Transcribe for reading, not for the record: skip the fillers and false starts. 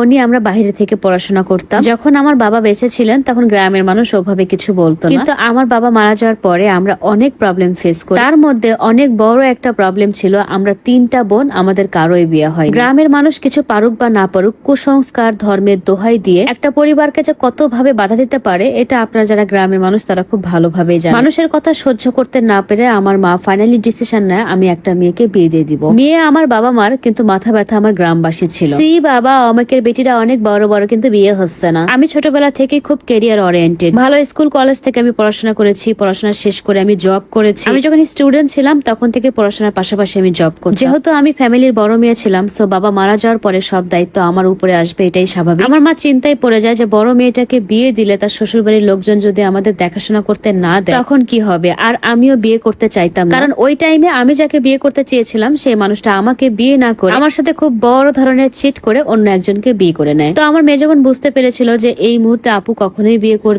বোনই আমরা বাইরে থেকে পড়াশোনা করতাম। যখন আমার বাবা বেঁচে ছিলেন তখন গ্রামের মানুষ ওভাবে কিছু বলতো না, কিন্তু আমার বাবা মারা যাওয়ার পরে আমরা অনেক প্রবলেম ফেস করি। তার মধ্যে অনেক বড় একটা প্রবলেম ছিল, আমরা 3টা বোন, আমাদের কারোই বিয়ে হয়। গ্রামের মানুষ কিছু পারুক বা না পারুক, কুসংস্কার ধর্মের দোহাই দিয়ে একটা পরিবারকে যে কত ভাবে বাধা দিতে পারে, এটা আপনারা যারা গ্রামের মানুষ তারা খুব ভালোভাবেই জানে। মানুষের কথা সহ্য করতে না পেরে আমার মা ফাইনালি ডিসিশন নেয় আমি একটা মেয়েকে বিয়ে দিয়ে দিব। মেয়ে আমার বাবা মার, কিন্তু মাথা ব্যথা আমার গ্রামবাসী ছিল। বাবা অনেকের বেটিরা অনেক বড় বড়, কিন্তু বিয়ে হচ্ছে না। আমি ছোটবেলা থেকে খুব ক্যারিয়ার ওরিয়েন্টেড, ভালো স্কুল কলেজ থেকে আমি পড়াশোনা করেছি, পড়াশোনা শেষ করে আমি জব করেছি। আমি যখন স্টুডেন্ট ছিলাম তখন থেকে পড়াশোনার পাশাপাশি আমি জব করছি। যেহেতু আমি ফ্যামিলির বড় মেয়ে ছিলাম, সো বাবা মারা যাওয়ার পরে সব দায়িত্ব আমার উপরে আসবে, এটাই স্বাভাবিক। আমার মা চিন্তায় পড়ে যায় যে বড় মেয়েটাকে বিয়ে দিলে তার শ্বশুর বাড়ির লোকজন যদি আমাদের দেখাশোনা করতে না দেয় তখন কি হবে। আর আমিও বিয়ে করতে চাইতাম না, কারণ ওই টাইমে আমি যাকে বিয়ে করতে চেয়েছিলাম সেই মানুষটা আমাকে বিয়ে না করে আমার সাথে খুব বড় ধরনের চিট করে অন্য একজনকে বিয়ে করে নেয়। তো আমার মেজো বোন বুঝতে পেরেছিল যে এই মুহূর্তে আপু কখনোই বিয়ে করবে